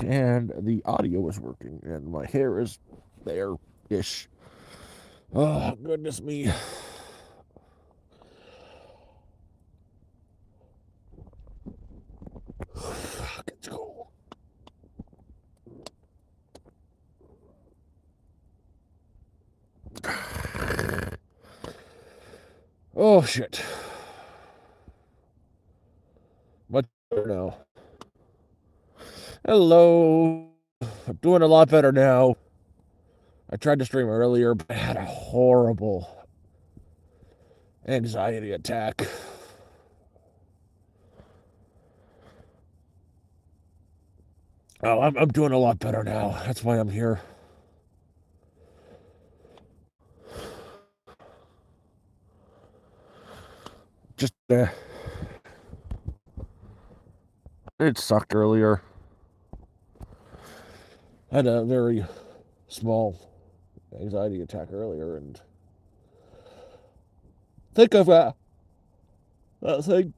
and the audio is working, and my hair is there-ish. Oh, goodness me. Fuck, it's cold. Oh, shit. Much better now. Hello. I'm doing a lot better now. I tried to stream earlier, but I had a horrible anxiety attack. Oh, I'm doing a lot better now. That's why I'm here. Just, it sucked earlier. I had a very small anxiety attack earlier, and think of that thing.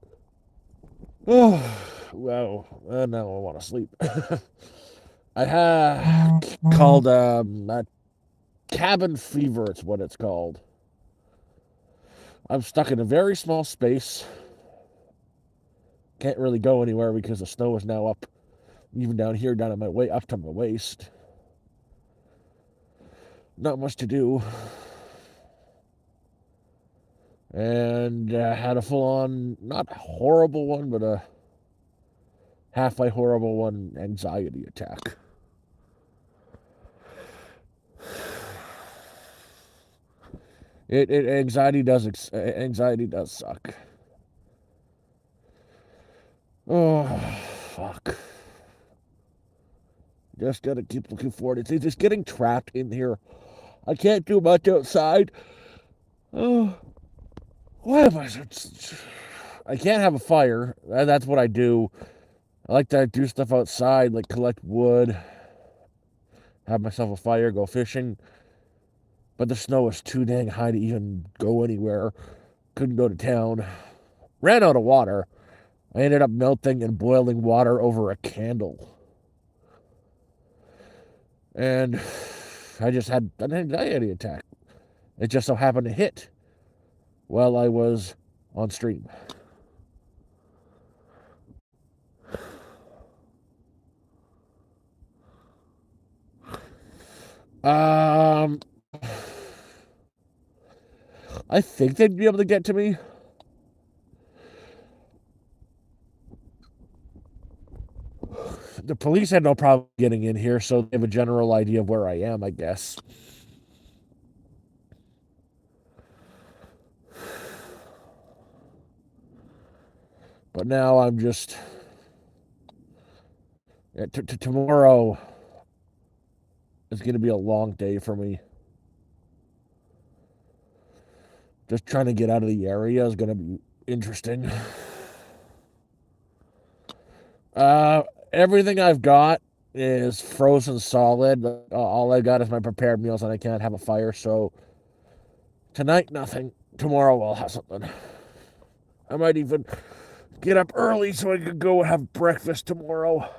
Oh, wow. Now I want to sleep. I have called cabin fever. It's what it's called. I'm stuck in a very small space. Can't really go anywhere because the snow is now up, even down here, down at my way, up to my waist. Not much to do. And had a full-on, not horrible one, but a halfway horrible one, anxiety attack. Anxiety does suck. Oh, fuck. Just gotta keep looking forward. It's just getting trapped in here. I can't do much outside. Oh, why am I? I can't have a fire. That's what I do. I like to do stuff outside, like collect wood, have myself a fire, go fishing. But the snow is too dang high to even go anywhere. Couldn't go to town. Ran out of water. I ended up melting and boiling water over a candle. And I just had an anxiety attack. It just so happened to hit while I was on stream. Um, I think they'd be able to get to me. The police had no problem getting in here, so they have a general idea of where I am, I guess. But now I'm just. Tomorrow is going to be a long day for me. Just trying to get out of the area is going to be interesting. Everything I've got is frozen solid. All I got is my prepared meals, and I can't have a fire. So tonight, nothing. Tomorrow, I'll have something. I might even get up early so I could go have breakfast tomorrow.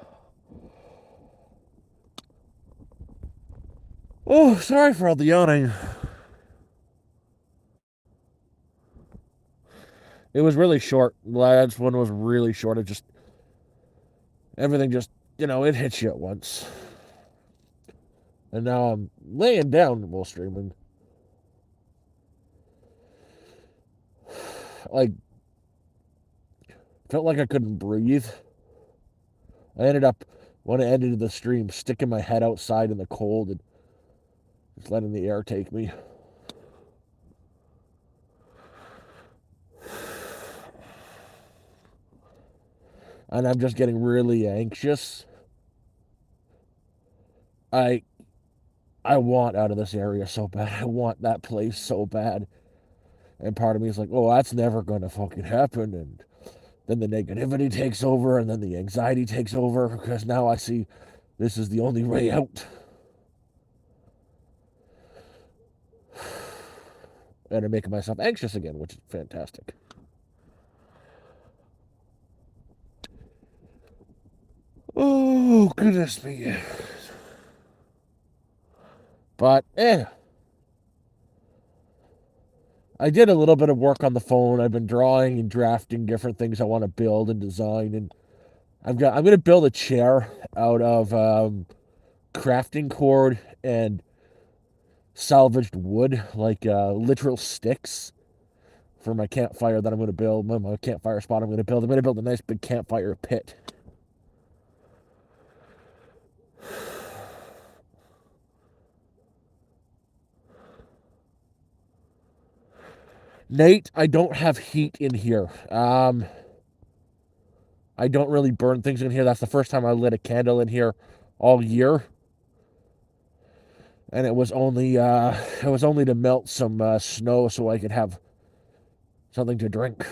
Oh, sorry for all the yawning. It was really short. Last one was really short. It just everything just it hits you at once. And now I'm laying down while streaming. Like felt like I couldn't breathe. I ended up when I ended the stream sticking my head outside in the cold and just letting the air take me. And I'm just getting really anxious. I I want out of this area so bad. I want that place so bad. And part of me is like, oh, that's never gonna fucking happen. And then the negativity takes over, and then the anxiety takes over because now I see this is the only way out. And I'm making myself anxious again, which is fantastic. Oh, goodness me. But, I did a little bit of work on the phone. I've been drawing and drafting different things I want to build and design. And I'm going to build a chair out of crafting cord and salvaged wood, like literal sticks for my campfire that I'm going to build. My campfire spot I'm going to build. I'm going to build a nice big campfire pit. Nate, I don't have heat in here. I don't really burn things in here. That's the first time I lit a candle in here all year, and it was only to melt some snow so I could have something to drink.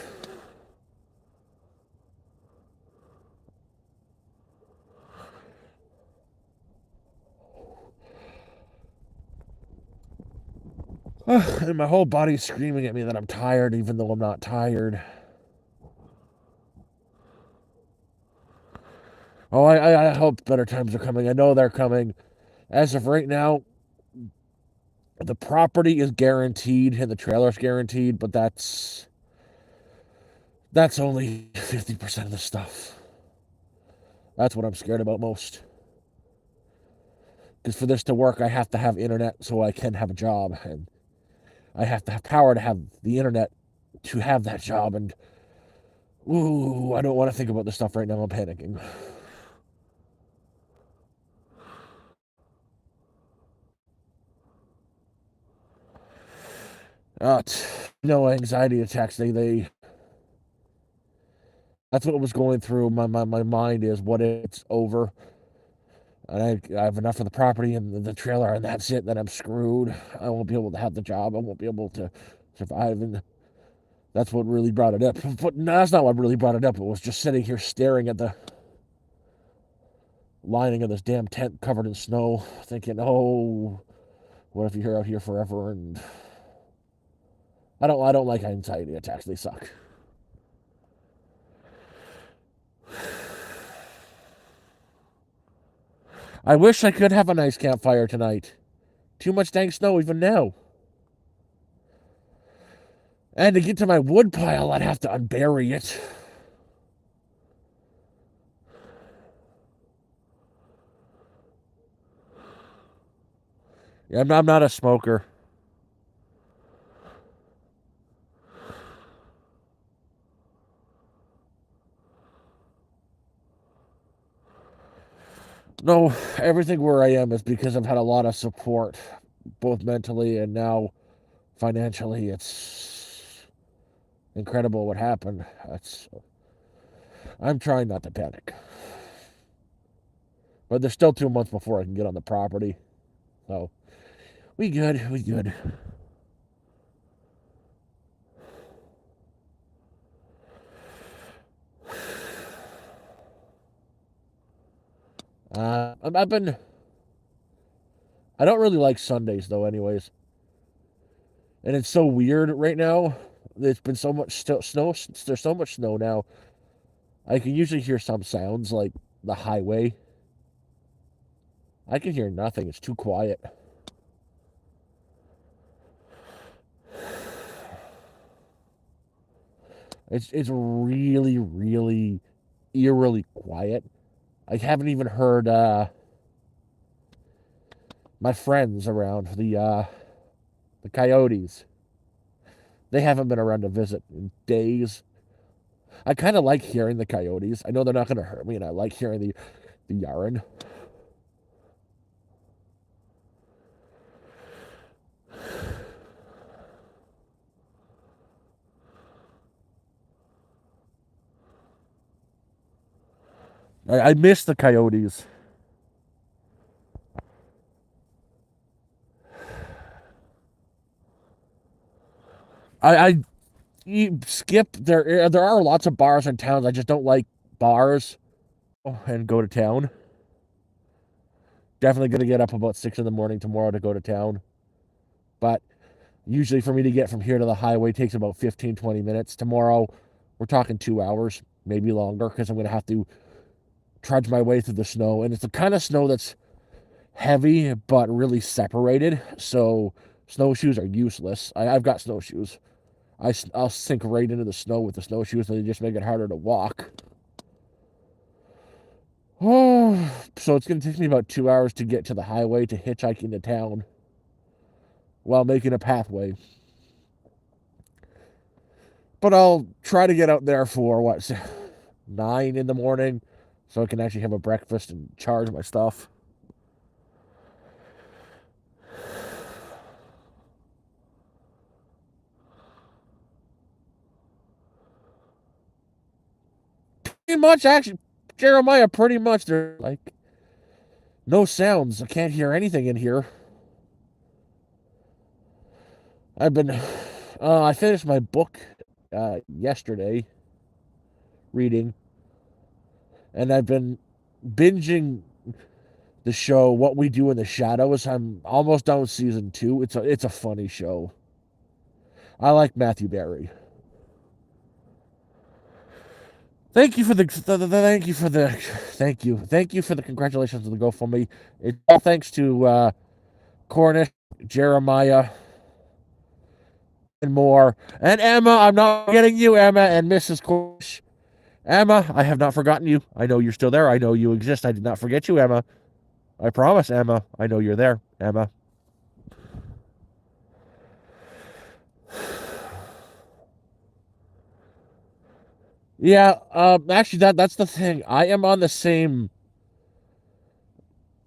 And my whole body's screaming at me that I'm tired, even though I'm not tired. Oh, I hope better times are coming. I know they're coming. As of right now, the property is guaranteed and the trailer's guaranteed, but that's only 50% of the stuff. That's what I'm scared about most. Because for this to work, I have to have internet so I can have a job, and I have to have power to have the internet to have that job. And ooh, I don't want to think about this stuff right now. I'm panicking. Uh, no anxiety attacks. They that's what was going through my mind is what if it's over and I have enough of the property and the trailer and that's it, then I'm screwed. I won't be able to have the job. I won't be able to survive. And that's what really brought it up. But no, that's not what really brought it up. It was just sitting here staring at the lining of this damn tent covered in snow, thinking, oh, what if you're out here forever? And I don't like anxiety attacks. They suck. I wish I could have a nice campfire tonight. Too much dang snow even now. And to get to my wood pile, I'd have to unbury it. Yeah, I'm not a smoker. No, everything where I am is because I've had a lot of support, both mentally and now financially. It's incredible what happened. I'm trying not to panic. But there's still 2 months before I can get on the property. So we good, we good. I've been. I don't really like Sundays though, anyways. And it's so weird right now. There's been so much snow. There's so much snow now. I can usually hear some sounds like the highway. I can hear nothing. It's too quiet. It's really really eerily quiet. I haven't even heard my friends around the coyotes. They haven't been around to visit in days. I kind of like hearing the coyotes. I know they're not going to hurt me, and I like hearing the yarn. I miss the coyotes. I you skip there are lots of bars in towns. I just don't like bars and go to town. Definitely gonna get up about 6 in the morning tomorrow to go to town. But usually for me to get from here to the highway takes about 15-20 minutes. Tomorrow we're talking 2 hours, maybe longer, because I'm gonna have to trudge my way through the snow. And it's the kind of snow that's heavy but really separated. So snowshoes are useless. I've got snowshoes. I'll sink right into the snow with the snowshoes, and they just make it harder to walk. Oh, so it's going to take me about 2 hours to get to the highway to hitchhike into town while making a pathway. But I'll try to get out there for, 9 in the morning, so I can actually have a breakfast and charge my stuff. Pretty much, actually, Jeremiah, pretty much, there's like no sounds. I can't hear anything in here. I finished my book yesterday, reading, and I've been binging the show What We Do in the Shadows. I'm almost done with season 2. It's a funny show. I like Matthew Berry. Thank you for the congratulations on the GoFundMe. It's all thanks to Cornish, Jeremiah, and more, and Emma. I'm not forgetting you, Emma, and Mrs. Cornish. Emma, I have not forgotten you. I know you're still there. I know you exist. I did not forget you, Emma. I promise, Emma. I know you're there, Emma. Yeah, actually, that's the thing. I am on the same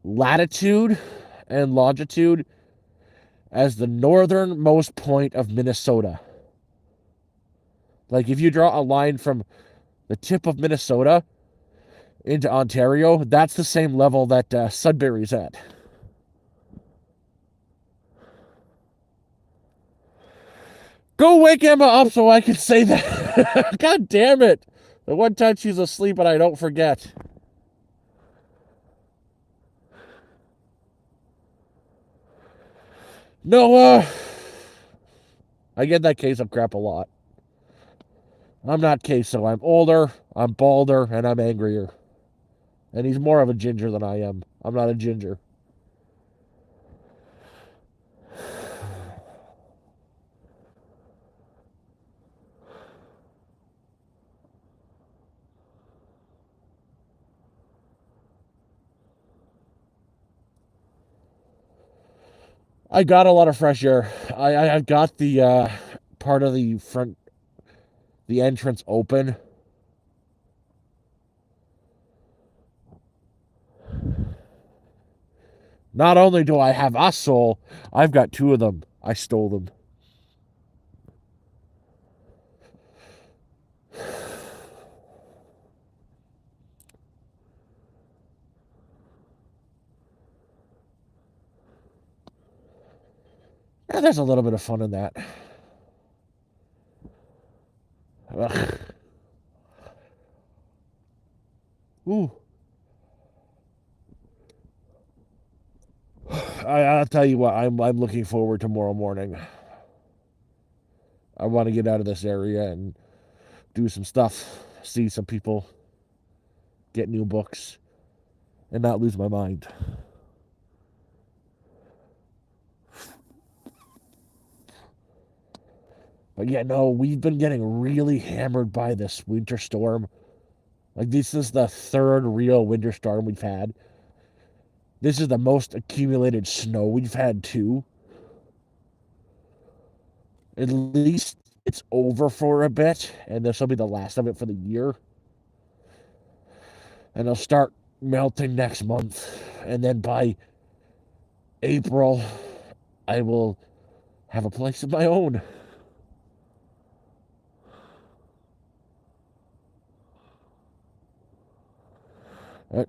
latitude and longitude as the northernmost point of Minnesota. Like, if you draw a line from the tip of Minnesota into Ontario, that's the same level that Sudbury's at. Go wake Emma up so I can say that. God damn it. The one time she's asleep and I don't forget. No, I get that case of crap a lot. I'm not queso. I'm older, I'm balder, and I'm angrier. And he's more of a ginger than I am. I'm not a ginger. I got a lot of fresh air. I got the part of the front, the entrance open. Not only do I have a soul, I've got 2 of them. I stole them. Yeah, there's a little bit of fun in that. Ugh. Ooh. I'll tell you what, I'm looking forward to tomorrow morning. I want to get out of this area and do some stuff, see some people, get new books, and not lose my mind. But yeah, no, we've been getting really hammered by this winter storm. Like, this is the 3rd real winter storm we've had. This is the most accumulated snow we've had, too. At least it's over for a bit, and this will be the last of it for the year. And it'll start melting next month. And then by April, I will have a place of my own.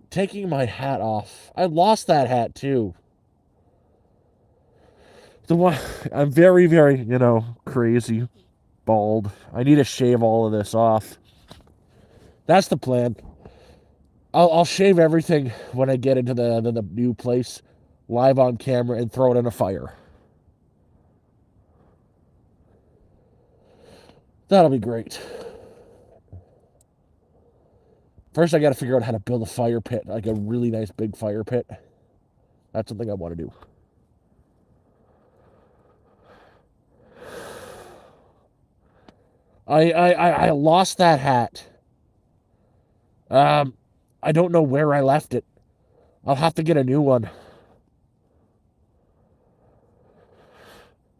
Taking my hat off. I lost that hat too. The one I'm very, very, crazy, bald. I need to shave all of this off. That's the plan. I'll shave everything when I get into the new place, live on camera, and throw it in a fire. That'll be great. First, I got to figure out how to build a fire pit, like a really nice big fire pit. That's something I want to do. I lost that hat. Um, I don't know where I left it. I'll have to get a new one.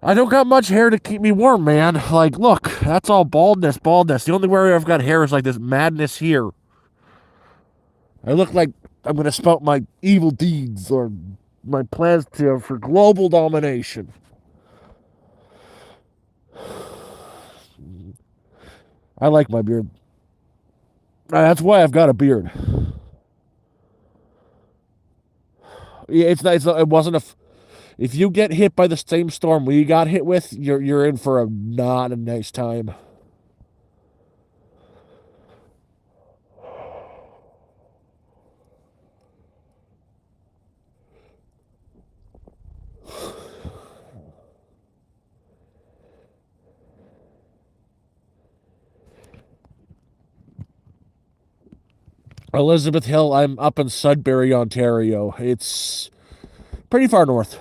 I don't got much hair to keep me warm, man. Like, look, that's all baldness, baldness. The only area I've got hair is like this madness here. I look like I'm gonna spout my evil deeds or my plans for global domination. I like my beard. That's why I've got a beard. Yeah, it's nice. It wasn't a. If you get hit by the same storm we got hit with, you're in for a not a nice time. Elizabeth Hill, I'm up in Sudbury, Ontario. It's pretty far north.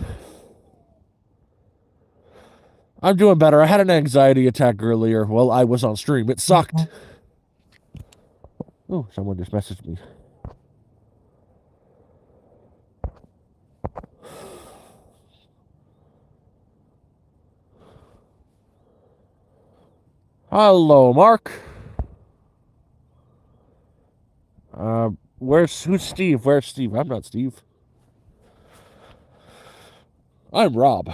I'm doing better. I had an anxiety attack earlier while I was on stream. It sucked. Oh, someone just messaged me. Hello, Mark. Who's Steve? Where's Steve? I'm not Steve. I'm Rob.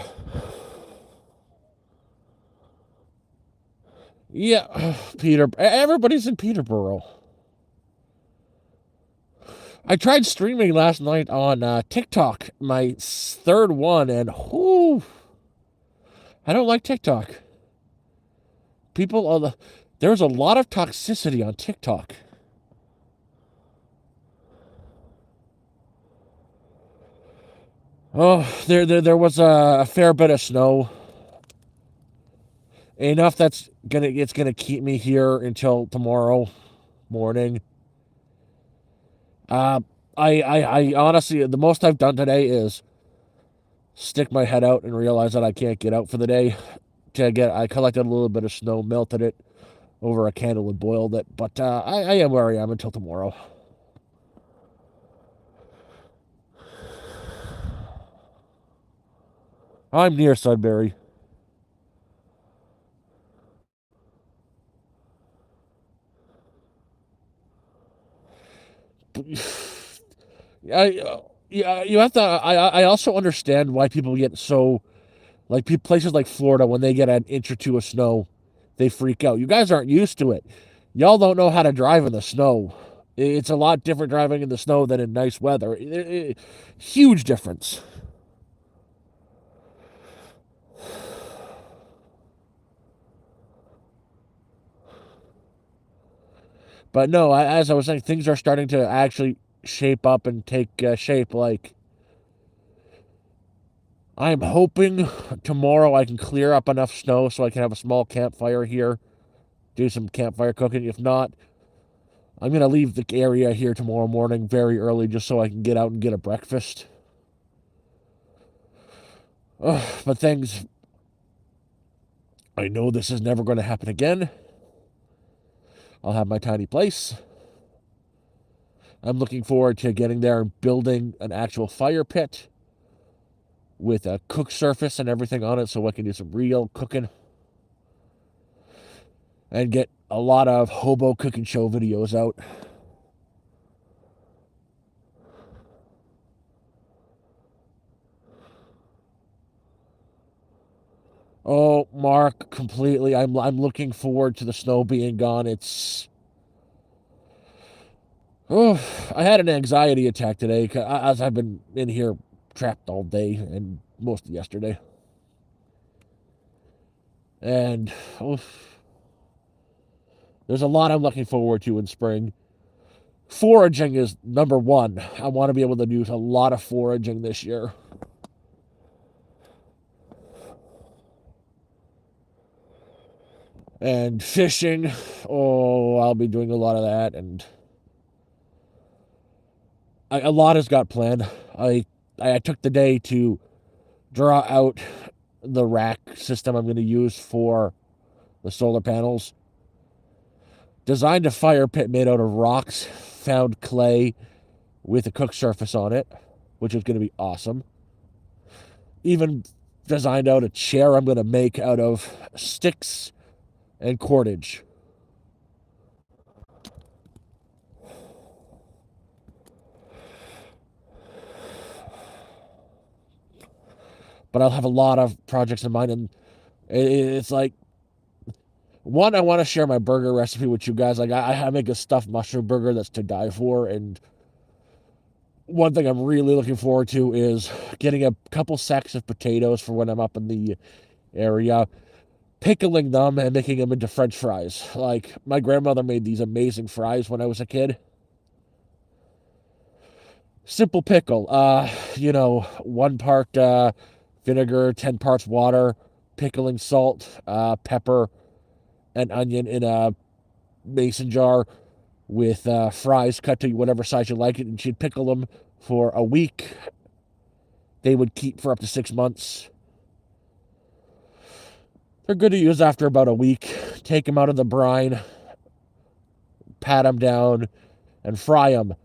Yeah, Peter. Everybody's in Peterborough. I tried streaming last night on TikTok, my third one, and whoo, I don't like TikTok. There's a lot of toxicity on TikTok. Oh, there was a fair bit of snow. Enough it's gonna keep me here until tomorrow morning. Uh, I honestly, the most I've done today is stick my head out and realize that I can't get out for the day. I collected a little bit of snow, melted it over a candle and boiled it. But I am where I am until tomorrow. I'm near Sudbury. Yeah, you have to. I also understand why people get so like places like Florida when they get an inch or two of snow, they freak out. You guys aren't used to it. Y'all don't know how to drive in the snow. It's a lot different driving in the snow than in nice weather. Huge difference. But no, as I was saying, things are starting to actually shape up and take shape. Like, I'm hoping tomorrow I can clear up enough snow so I can have a small campfire here, do some campfire cooking. If not, I'm going to leave the area here tomorrow morning very early just so I can get out and get a breakfast. But things, I know this is never going to happen again. I'll have my tiny place. I'm looking forward to getting there and building an actual fire pit with a cook surface and everything on it so I can do some real cooking and get a lot of hobo cooking show videos out. Oh, Mark, completely. I'm looking forward to the snow being gone. Oh, I had an anxiety attack today as I've been in here trapped all day and most of yesterday. And there's a lot I'm looking forward to in spring. Foraging is number one. I want to be able to do a lot of foraging this year. And fishing, oh, I'll be doing a lot of that. And A lot has got planned. I I took the day to draw out the rack system I'm going to use for the solar panels. Designed a fire pit made out of rocks, found clay with a cook surface on it, which is going to be awesome. Even designed out a chair I'm going to make out of sticks and cordage. But I'll have a lot of projects in mind, and it's like, one, I want to share my burger recipe with you guys. Like, I make a stuffed mushroom burger that's to die for, and one thing I'm really looking forward to is getting a couple sacks of potatoes for when I'm up in the area, pickling them and making them into French fries. Like, my grandmother made these amazing fries when I was a kid. Simple pickle. 1 part vinegar, 10 parts water, pickling salt, pepper, and onion in a mason jar with fries cut to whatever size you like it, and she'd pickle them for a week. They would keep for up to 6 months. They're good to use after about a week. Take them out of the brine, pat them down, and fry them.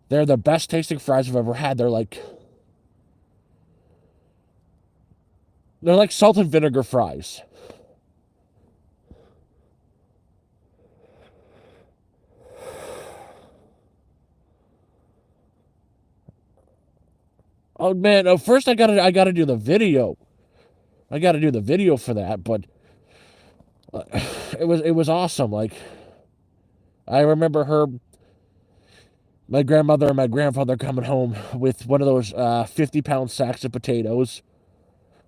They're the best tasting fries I've ever had. They're like salt and vinegar fries. Oh man! First I gotta do the video. I gotta do the video for that, but it was awesome. Like, I remember my grandmother and my grandfather coming home with one of those 50-pound sacks of potatoes,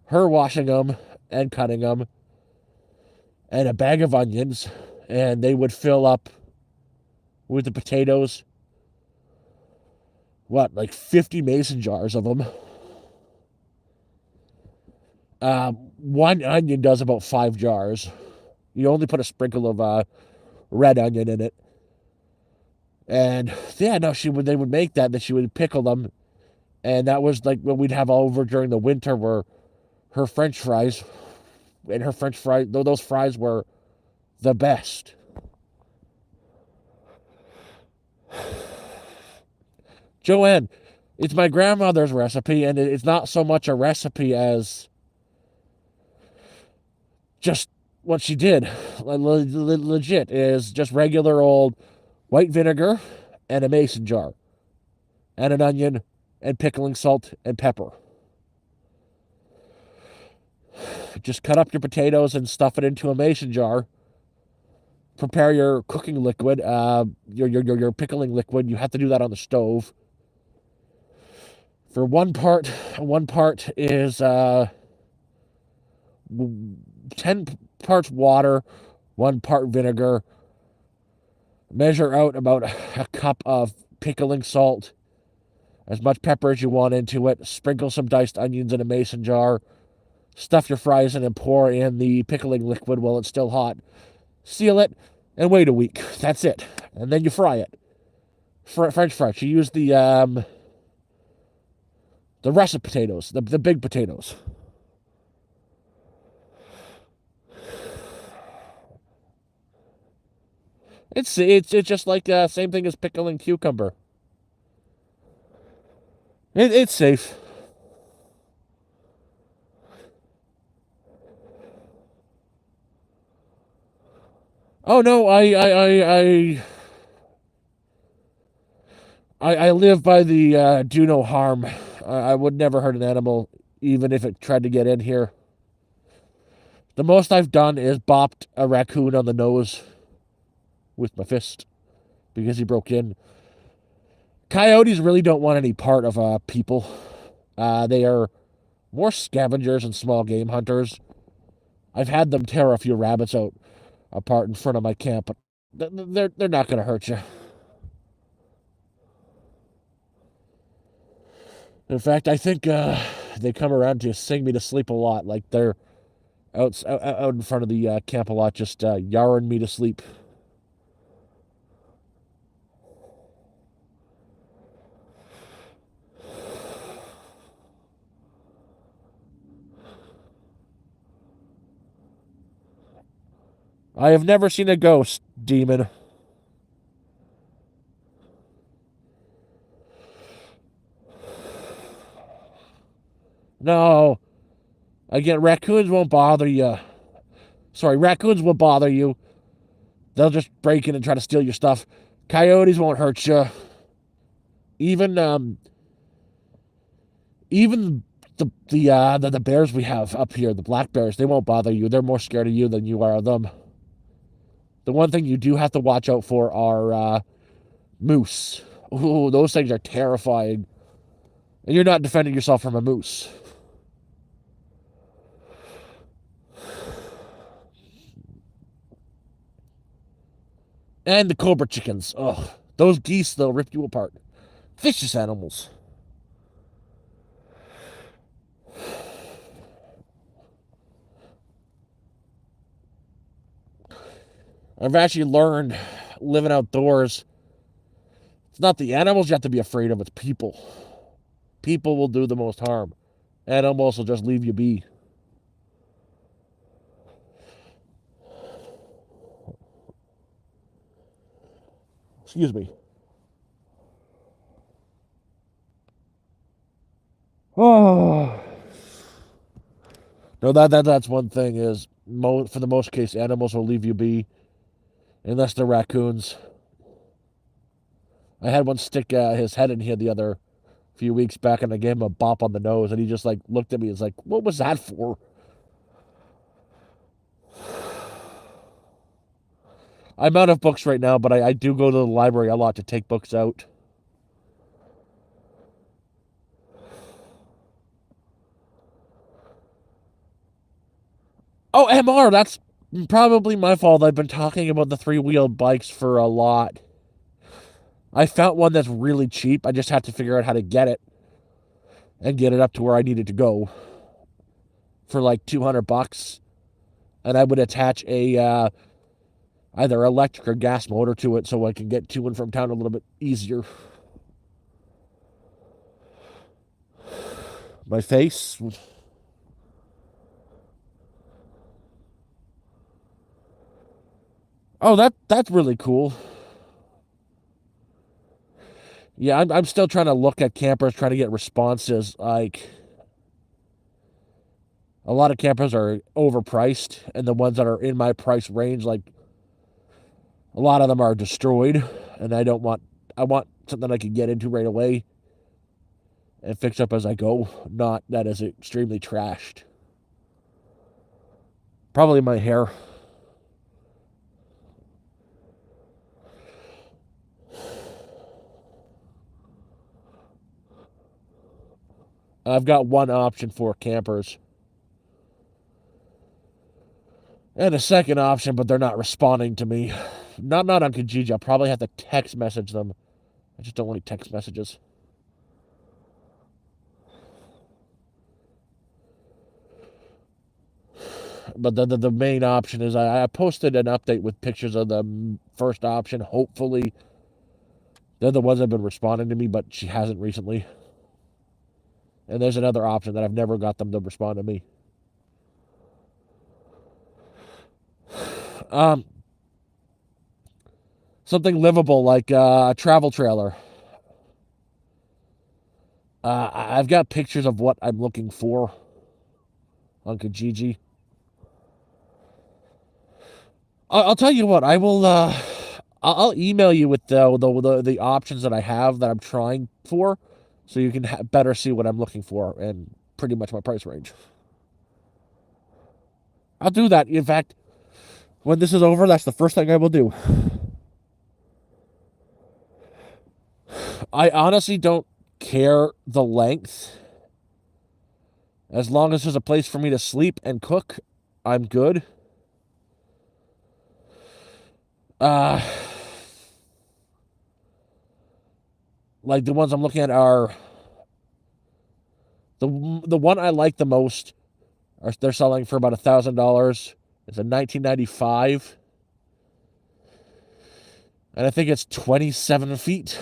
her washing them and cutting them, and a bag of onions, and they would fill up with the potatoes, like 50 mason jars of them. One onion does about 5 jars. You only put a sprinkle of red onion in it. And yeah, no, they would make that, she would pickle them. And that was like what we'd have over during the winter, were her French fries. And her French fries, though, those fries were the best. Joanne, it's my grandmother's recipe, and it's not so much a recipe as just what she did. Legit is just regular old white vinegar and a mason jar and an onion and pickling salt and pepper. Just cut up your potatoes and stuff it into a mason jar. Prepare your cooking liquid, your pickling liquid. You have to do that on the stove. For one part is 10 parts water, 1 part vinegar. Measure out about a cup of pickling salt, as much pepper as you want into it. Sprinkle some diced onions in a mason jar. Stuff your fries in and pour in the pickling liquid while it's still hot. Seal it and wait a week. That's it. And then you fry it. French fries. You use the russet potatoes, the big potatoes. It's just like same thing as pickling cucumber. It's safe. Oh no, I live by the do no harm. I would never hurt an animal, even if it tried to get in here. The most I've done is bopped a raccoon on the nose with my fist because he broke in. Coyotes really don't want any part of people. They are more scavengers and small game hunters. I've had them tear a few rabbits out apart in front of my camp, but they're not going to hurt you. In fact, I think they come around to sing me to sleep a lot. Like, they're out in front of the camp a lot, just yarring me to sleep. I have never seen a ghost, demon. No. Again, raccoons won't bother you. Sorry, raccoons will bother you. They'll just break in and try to steal your stuff. Coyotes won't hurt you. Even even the bears we have up here, the black bears, they won't bother you. They're more scared of you than you are of them. The one thing you do have to watch out for are moose. Ooh, those things are terrifying. And you're not defending yourself from a moose. And the cobra chickens. Ugh. Those geese, they'll rip you apart. Vicious animals. I've actually learned living outdoors, it's not the animals you have to be afraid of, it's people. People will do the most harm. Animals will just leave you be. Excuse me. Oh. No, that's one thing is, for the most case, animals will leave you be, unless they're raccoons. I had one stick his head in here the other few weeks back, and I gave him a bop on the nose, and he just like looked at me and was like, "What was that for?" I'm out of books right now, but I do go to the library a lot to take books out. Oh, MR, that's probably my fault. I've been talking about the three-wheeled bikes for a lot. I found one that's really cheap. I just had to figure out how to get it and get it up to where I needed to go for like $200, and I would attach a either electric or gas motor to it so I can get to and from town a little bit easier. My face. Oh, that's really cool. Yeah, I'm still trying to look at campers, trying to get responses. Like, a lot of campers are overpriced, and the ones that are in my price range, like, a lot of them are destroyed, and I want something I can get into right away and fix up as I go, not that is extremely trashed. Probably my hair. I've got one option for campers. And a second option, but they're not responding to me. Not on Kijiji. I'll probably have to text message them. I just don't like text messages. But the main option is I posted an update with pictures of the first option. Hopefully, they're the ones that have been responding to me, but she hasn't recently. And there's another option that I've never got them to respond to me. Um, Something livable like a travel trailer. I've got pictures of what I'm looking for on Kijiji. I'll tell you what. I will. I'll email you with the options that I have that I'm trying for, so you can better see what I'm looking for and pretty much my price range. I'll do that. In fact, when this is over, that's the first thing I will do. I honestly don't care the length. As long as there's a place for me to sleep and cook, I'm good. Uh, like the ones I'm looking at are the one I like the most. They're selling for about $1,000. It's a 1995, and I think it's 27 feet.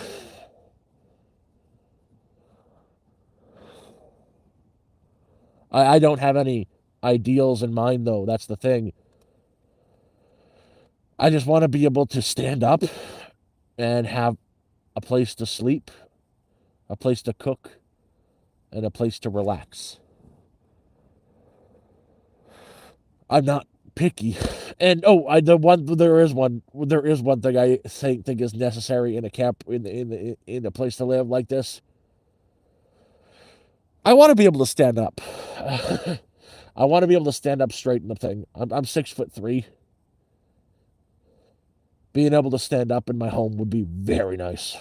I don't have any ideals in mind though. That's the thing. I just want to be able to stand up and have a place to sleep, a place to cook, and a place to relax. I'm not picky. And there is one thing I think is necessary in a camp in a place to live like this. I want to be able to stand up. I want to be able to stand up straight in the thing. I'm 6'3". Being able to stand up in my home would be very nice.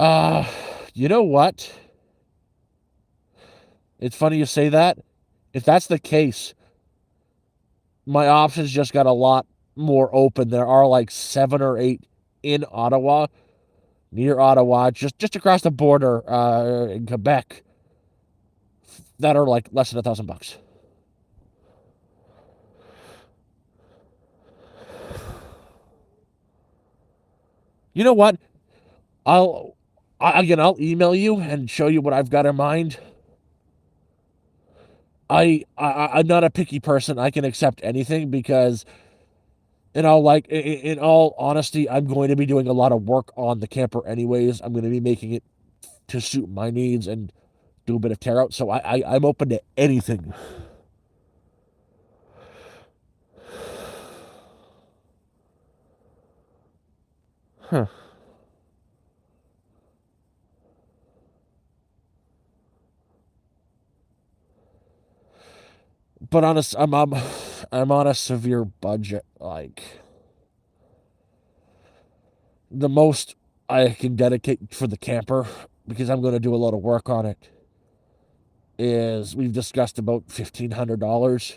Uh, you know what? It's funny you say that. If that's the case, my options just got a lot more open. There are like 7 or 8 in Ottawa, near Ottawa, just across the border in Quebec, that are like less than $1,000. You know what? I'll email you and show you what I've got in mind. I'm not a picky person. I can accept anything because in all honesty, I'm going to be doing a lot of work on the camper anyways. I'm going to be making it to suit my needs and do a bit of tear out. So I'm open to anything. Huh. But I'm on a severe budget. Like the most I can dedicate for the camper because I'm going to do a lot of work on it is we've discussed about $1,500.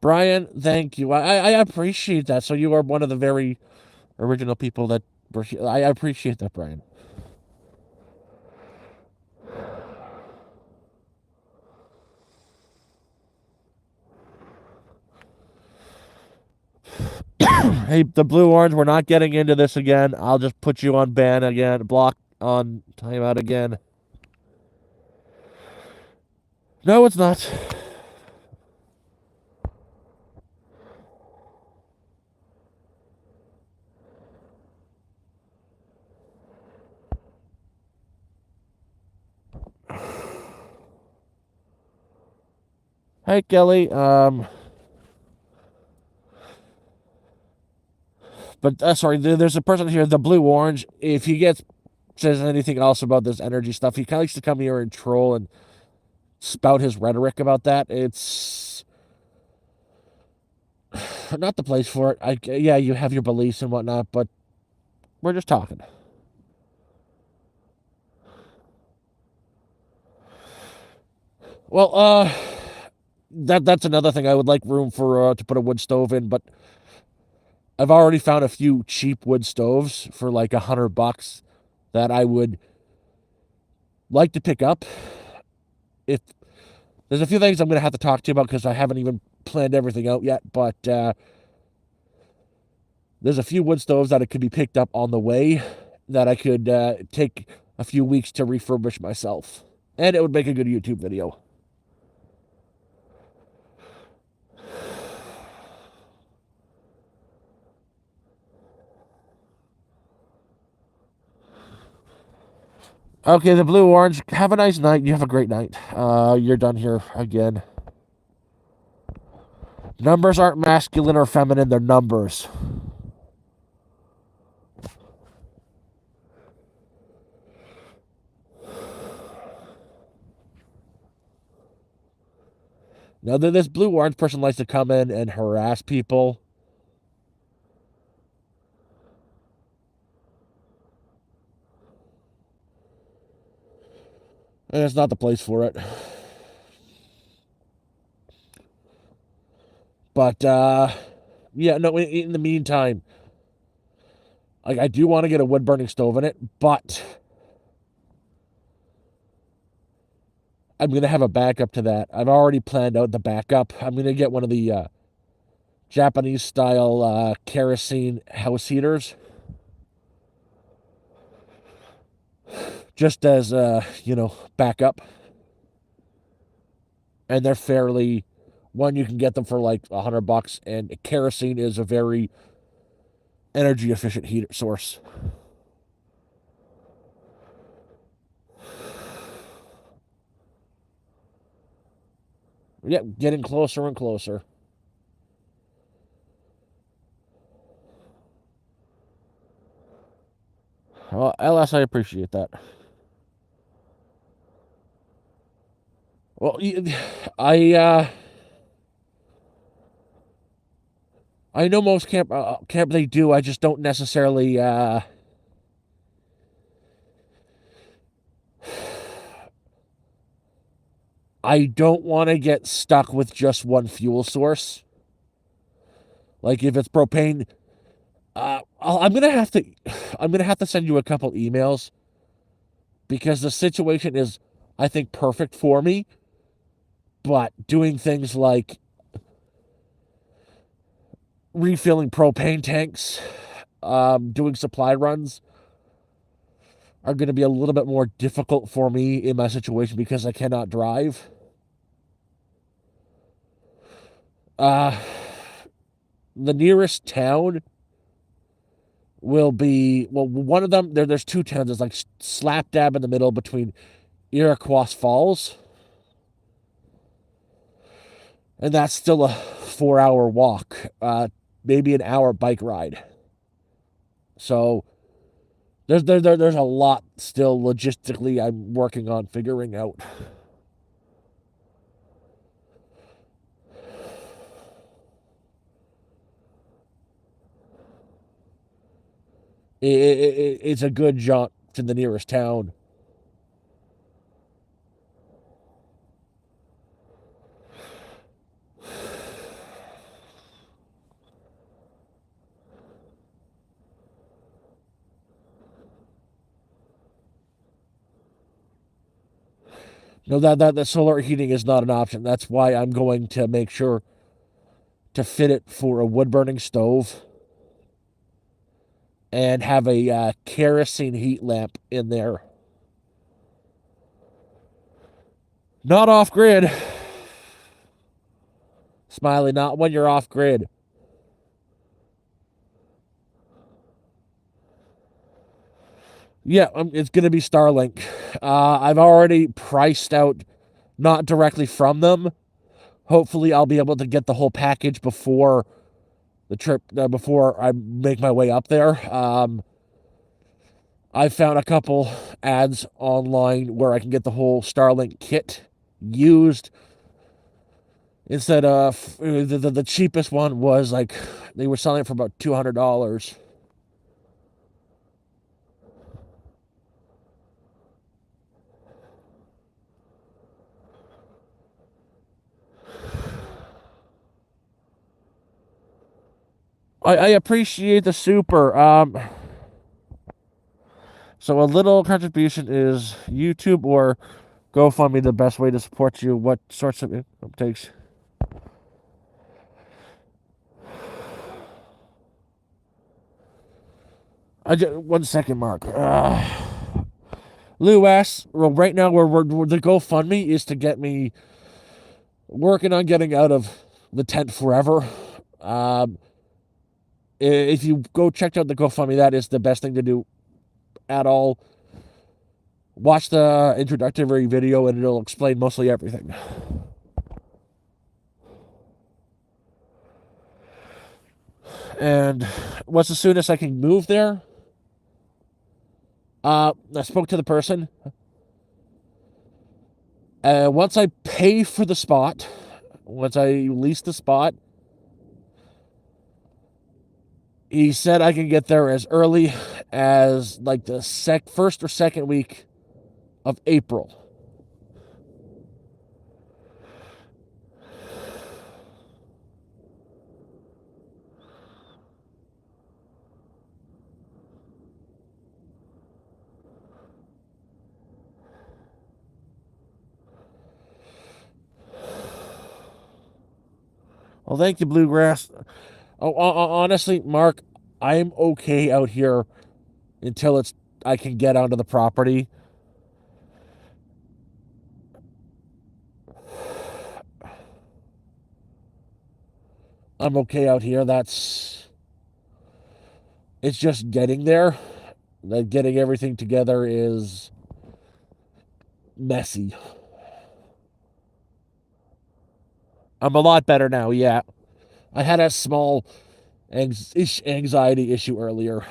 Brian, thank you. I appreciate that. So you are one of the very original people that were. I appreciate that, Brian. Hey, the blue orange. We're not getting into this again. I'll just put you on ban again, block on timeout again. No, it's not. Hey, Kelly. But sorry, there's a person here, the blue orange. If he gets says anything else about this energy stuff, he kind of likes to come here and troll and spout his rhetoric about that. It's not the place for it. Yeah, you have your beliefs and whatnot, but we're just talking. Well, that's another thing. I would like room for to put a wood stove in, but I've already found a few cheap wood stoves for like $100 that I would like to pick up. If there's a few things I'm going to have to talk to you about because I haven't even planned everything out yet, but there's a few wood stoves that it could be picked up on the way that I could take a few weeks to refurbish myself, and it would make a good YouTube video. Okay, the blue orange. Have a nice night. You have a great night. You're done here again. Numbers aren't masculine or feminine, they're numbers. Now, this blue orange person likes to come in and harass people. And it's not the place for it. But, yeah, no, in the meantime, like, I do want to get a wood burning stove in it, but I'm going to have a backup to that. I've already planned out the backup. I'm going to get one of the Japanese style kerosene house heaters, just as backup. And they're fairly, one, you can get them for like $100, and kerosene is a very energy efficient heater source. Yep, getting closer and closer. Well, LS, I appreciate that. Well, I know most camp they do. I just don't necessarily. I don't want to get stuck with just one fuel source. Like if it's propane, I'm gonna have to. I'm gonna have to send you a couple emails because the situation is, I think, perfect for me. But doing things like refilling propane tanks, doing supply runs are going to be a little bit more difficult for me in my situation because I cannot drive. Uh, the nearest town will be, well, one of them, there's two towns. It's like slap dab in the middle between Iroquois Falls, and that's still a 4 hour walk, maybe an hour bike ride. So there's a lot still logistically I'm working on figuring out. It's a good jaunt to the nearest town. No, that the solar heating is not an option. That's why I'm going to make sure to fit it for a wood burning stove and have a kerosene heat lamp in there. Not off grid. Smiley, not when you're off grid. Yeah, it's going to be Starlink. I've already priced out, not directly from them. Hopefully, I'll be able to get the whole package before the trip, before I make my way up there. I found a couple ads online where I can get the whole Starlink kit used. Instead of the cheapest one was like they were selling it for about $200. I appreciate the super. So a little contribution is YouTube or GoFundMe the best way to support you. What sorts of income takes? One second, Mark. Lou asks, well, right now the GoFundMe is to get me working on getting out of the tent forever. If you go check out the GoFundMe, that is the best thing to do at all. Watch the introductory video and it'll explain mostly everything. And what's the soonest I can move there? I spoke to the person. Once I pay for the spot, once I lease the spot, he said I can get there as early as like the first or second week of April. Well, thank you, Bluegrass. Oh, honestly, Mark, I'm okay out here until I can get onto the property. I'm okay out here. It's just getting there. Like getting everything together is messy. I'm a lot better now, yeah. I had a small anxiety issue earlier.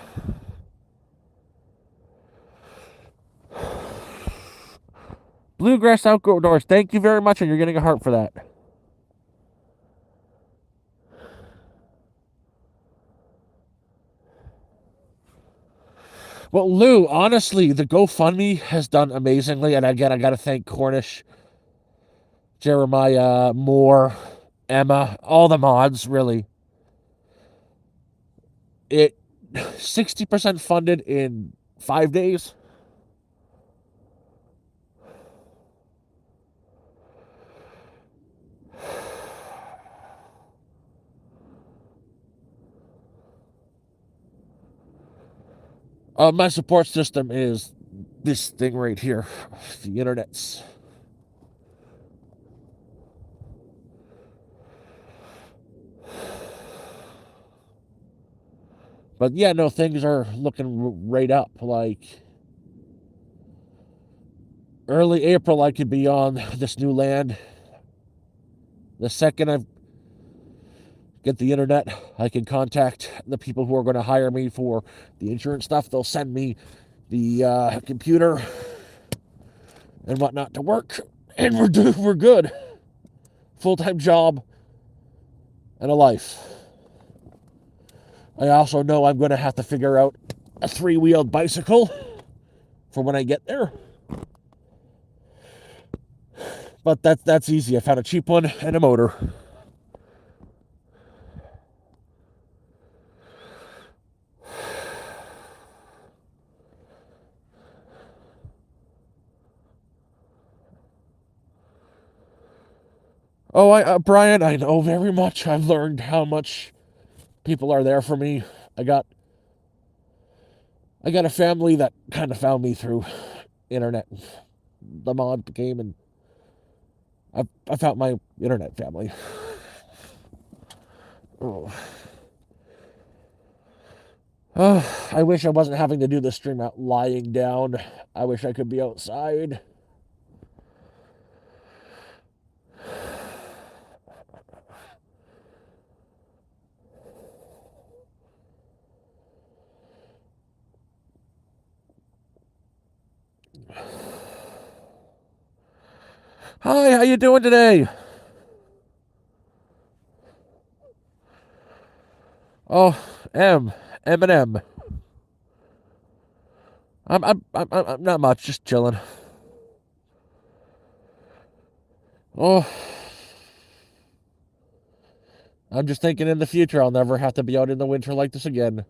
Bluegrass Outdoors, thank you very much, and you're getting a heart for that. Well, Lou, honestly, the GoFundMe has done amazingly, and again, I got to thank Cornish, Jeremiah, Moore, Emma, all the mods, really. It 60% funded in 5 days. My support system is this thing right here, the internet's. But yeah, no, things are looking right up. Like early April, I could be on this new land. The second I get the internet, I can contact the people who are going to hire me for the insurance stuff. They'll send me the computer and whatnot to work, and we're good. Full-time job and a life. I also know I'm going to have to figure out a three-wheeled bicycle for when I get there. But that's easy. I found a cheap one and a motor. Oh, Brian, I know very much. I've learned how much people are there for me. I got a family that kind of found me through internet. The mod game, and I found my internet family. Oh. Oh, I wish I wasn't having to do the stream out lying down. I wish I could be outside. Hi, how you doing today? Oh, Eminem. I'm not much, just chilling. Oh, I'm just thinking in the future I'll never have to be out in the winter like this again.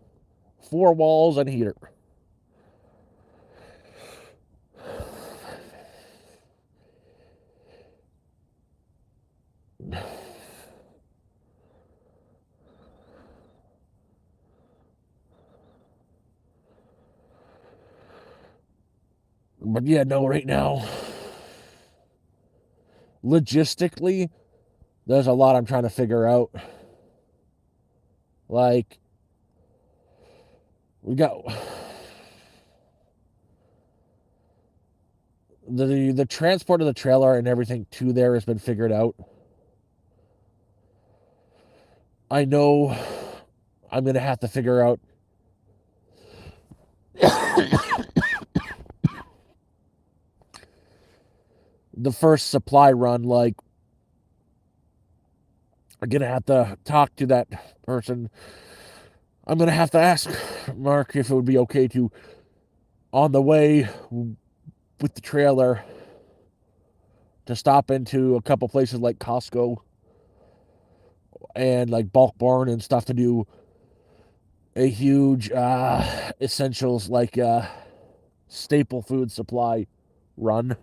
4 walls and heater. But yeah, no, right now, logistically, there's a lot I'm trying to figure out. Like, we got the transport of the trailer and everything to there has been figured out. I know I'm gonna have to figure out the first supply run. Like, I'm gonna have to talk to that person. I'm gonna have to ask Mark if it would be okay to, on the way with the trailer, to stop into a couple places like Costco and like Bulk Barn and stuff to do a huge essentials like staple food supply run.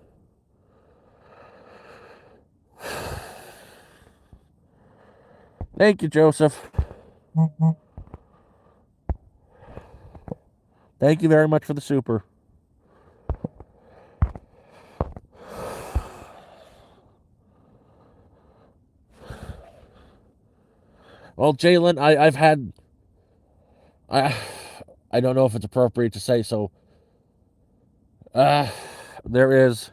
Thank you, Joseph. Thank you very much for the super. Well, Jalen, I've had I I don't know if it's appropriate to say so. Uh, there is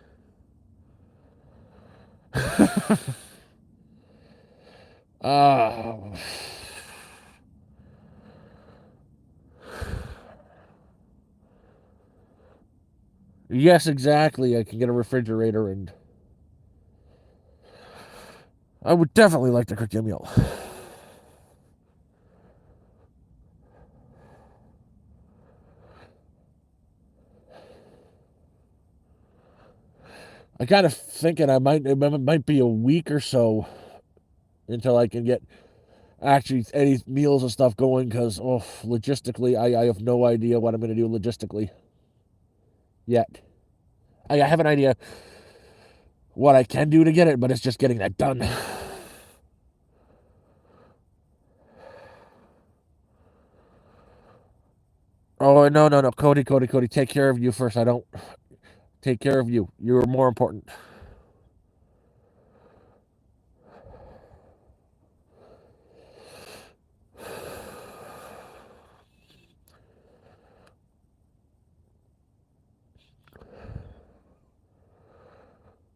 uh yes, exactly. I can get a refrigerator, and I would definitely like to cook you a meal. I kind of thinking it might be a week or so until I can get actually any meals and stuff going because logistically I have no idea what I'm going to do logistically yet. I have an idea what I can do to get it, but it's just getting that done. Oh, no, no, no, Cody, take care of you first. I don't take care of you. You're more important.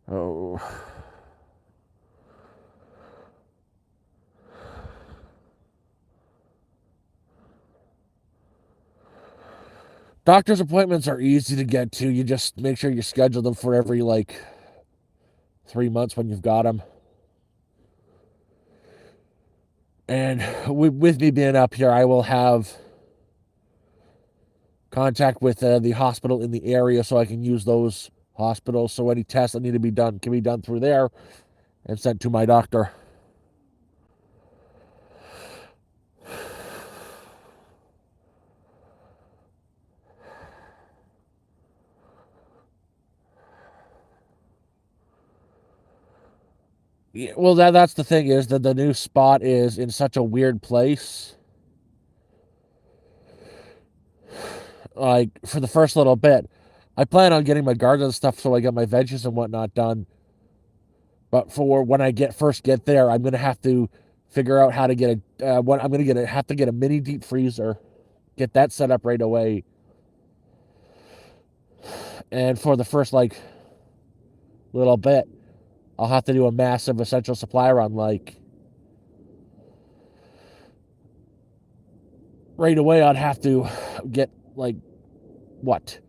Oh, doctor's appointments are easy to get to. You just make sure you schedule them for every like 3 months when you've got them. And with me being up here, I will have contact with the hospital in the area so I can use those hospitals. So any tests that need to be done can be done through there and sent to my doctor. Yeah, well, that's the thing is that the new spot is in such a weird place. Like for the first little bit, I plan on getting my garden and stuff so I get my veggies and whatnot done. But for when I get there, I'm gonna have to figure out how to get a what I'm gonna have to get a mini deep freezer, get that set up right away. And for the first like little bit, I'll have to do a massive essential supply run. Like right away, I'd have to get like what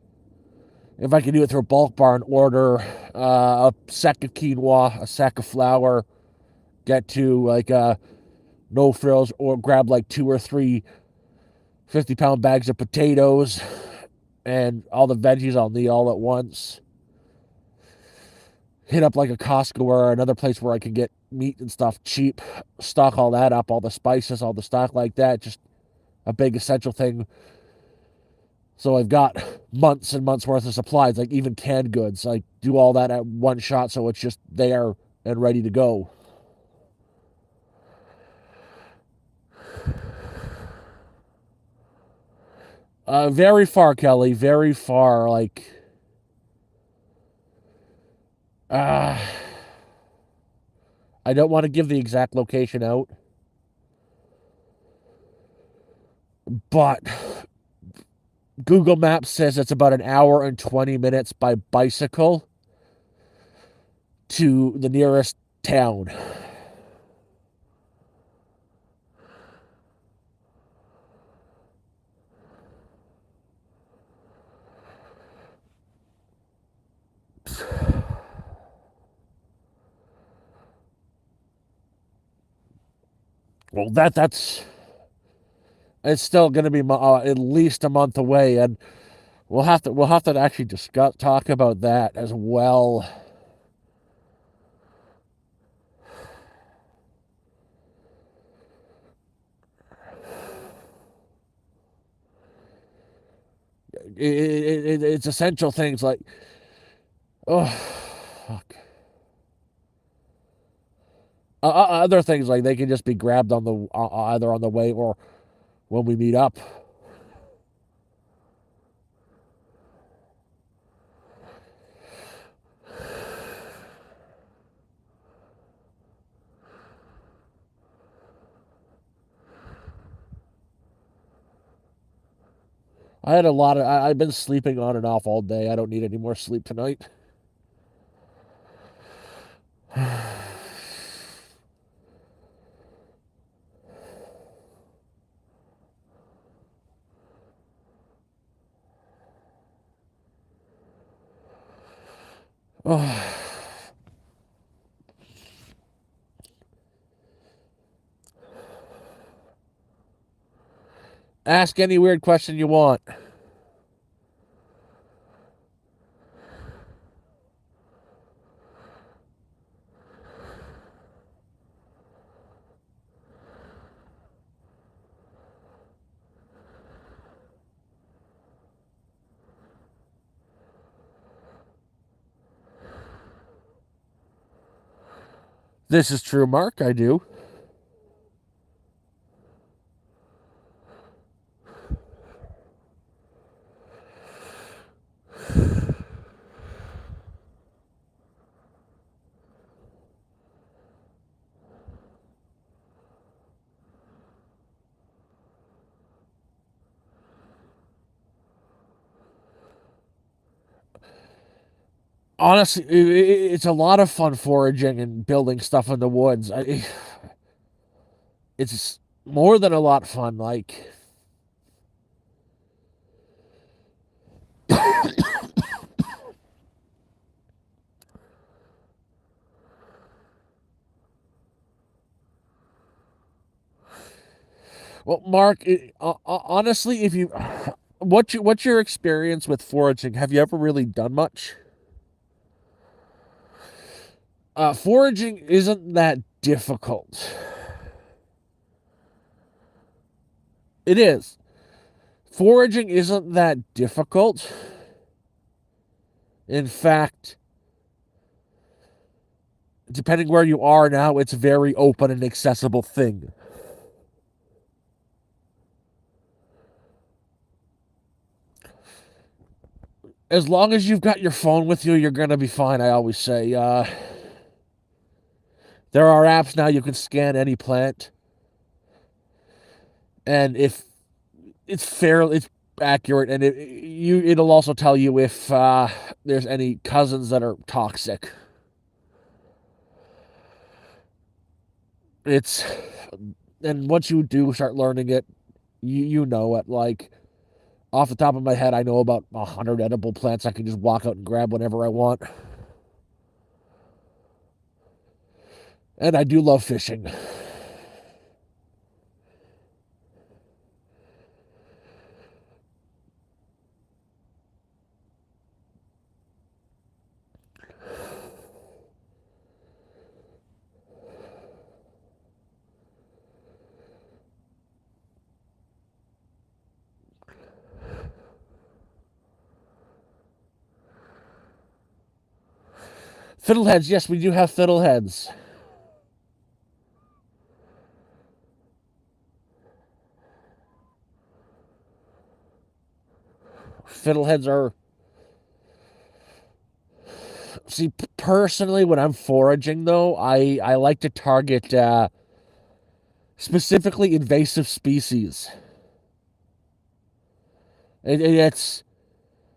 if I could do it through a bulk bar and order a sack of quinoa, a sack of flour, get to like no frills, or grab like 2 or 3 50-pound bags of potatoes and all the veggies I'll need all at once. Hit up like a Costco or another place where I can get meat and stuff cheap, stock all that up, all the spices, all the stock like that. Just a big essential thing. So I've got months and months worth of supplies, like even canned goods. I do all that at one shot so it's just there and ready to go. Very far, Kelly. Very far. Like, uh, I don't want to give the exact location out, but Google Maps says it's about an hour and 20 minutes by bicycle to the nearest town. Well, that's it's still going to be at least a month away, and we'll have to actually talk about that as well. It's essential things like oh fuck. Other things like they can just be grabbed on the either on the way or when we meet up. I had a lot of. I've been sleeping on and off all day. I don't need any more sleep tonight. Oh. Ask any weird question you want. This is true, Mark. I do. Honestly, it's a lot of fun foraging and building stuff in the woods. It's more than a lot of fun. Like, well, Mark, honestly, if you, what's your experience with foraging? Have you ever really done much? Foraging isn't that difficult. It is. Foraging isn't that difficult. In fact, depending where you are now, it's a very open and accessible thing. As long as you've got your phone with you, you're going to be fine, I always say. There are apps now you can scan any plant, and if it's accurate, and it'll also tell you if there's any cousins that are toxic. It's and once you do start learning it, you know it. Like off the top of my head, I know about 100 edible plants I can just walk out and grab whenever I want. And I do love fishing. Fiddleheads, yes, we do have fiddleheads. Fiddleheads are. See, personally, when I'm foraging, though, I like to target specifically invasive species. It's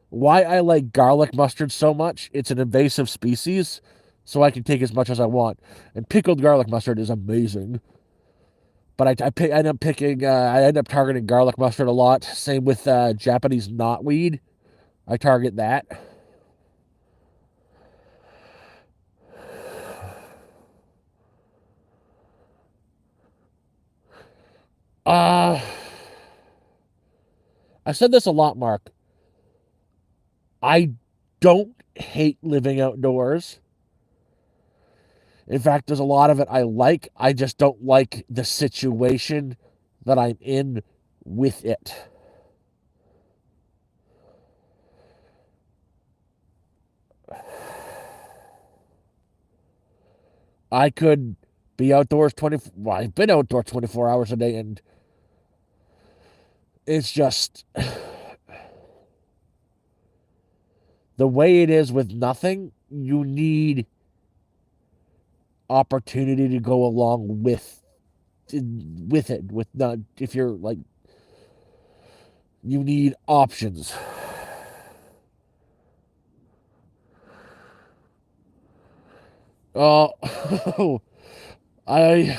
why I like garlic mustard so much. It's an invasive species, so I can take as much as I want. And pickled garlic mustard is amazing. But I end up picking, I end up targeting garlic mustard a lot. Same with Japanese knotweed. I target that. Uh, I said this a lot, Mark. I don't hate living outdoors. In fact, there's a lot of it I like. I just don't like the situation that I'm in with it. I could be outdoors 20. Well, I've been outdoors 24 hours a day, and it's just the way it is with nothing. You need opportunity to go along with it. With not, if you're like, you need options. Oh, I,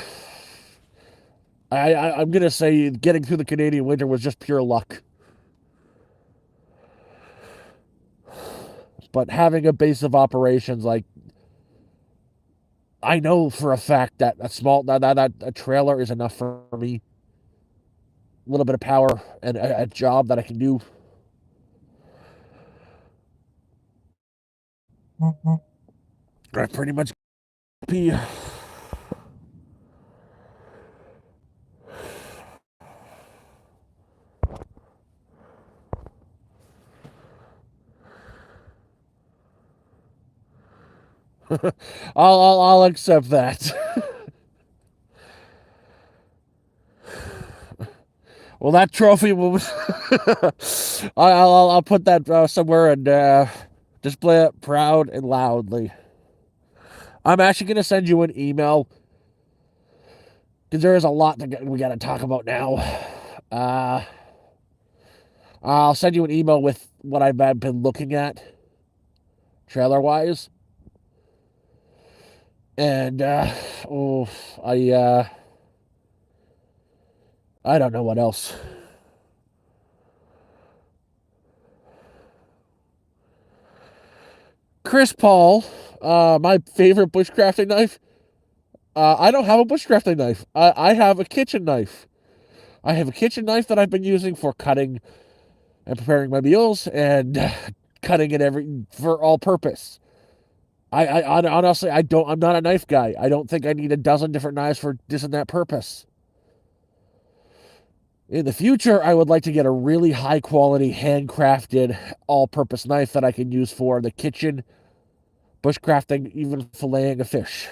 I'm gonna say getting through the Canadian winter was just pure luck. But having a base of operations, like, I know for a fact that a trailer is enough for me. A little bit of power and a job that I can do. I pretty much be. I'll accept that. Well, that trophy will. I'll put that somewhere and display it proud and loudly. I'm actually gonna send you an email because there is a lot that we got to talk about now. I'll send you an email with what I've been looking at, trailer wise, and oh, I don't know what else. Chris Paul, my favorite bushcrafting knife. I don't have a bushcrafting knife. I have a kitchen knife. I have a kitchen knife that I've been using for cutting and preparing my meals and cutting it for all purpose. I honestly, I'm not a knife guy. I don't think I need a dozen different knives for this and that purpose. In the future, I would like to get a really high quality, handcrafted, all purpose knife that I can use for the kitchen, bushcrafting, even filleting a fish.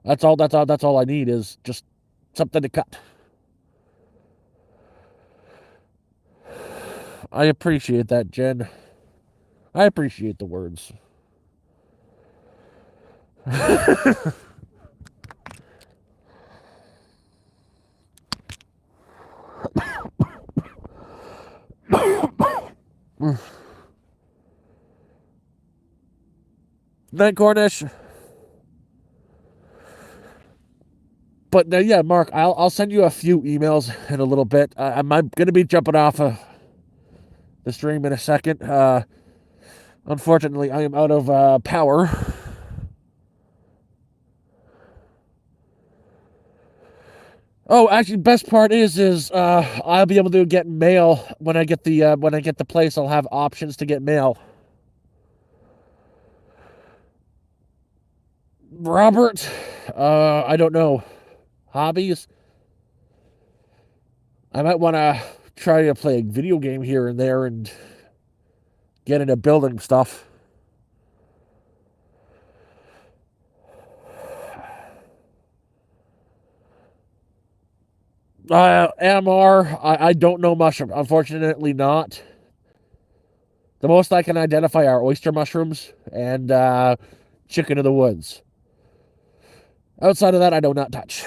That's all I need is just something to cut. I appreciate that, Jen. I appreciate the words. Night, Cornish. But yeah, Mark, I'll send you a few emails in a little bit. I'm gonna be jumping off the stream in a second. Unfortunately, I am out of power. Oh, actually, best part is I'll be able to get mail when I get the place. I'll have options to get mail. Robert, I don't know. Hobbies? I might want to try to play a video game here and there and get into building stuff. MR, I don't know mushroom. Unfortunately, not. The most I can identify are oyster mushrooms and chicken of the woods. Outside of that, I do not touch.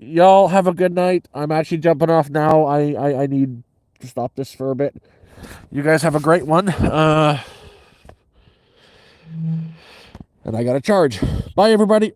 Y'all have a good night. I'm actually jumping off now. I need to stop this for a bit. You guys have a great one. And I got to charge. Bye, everybody.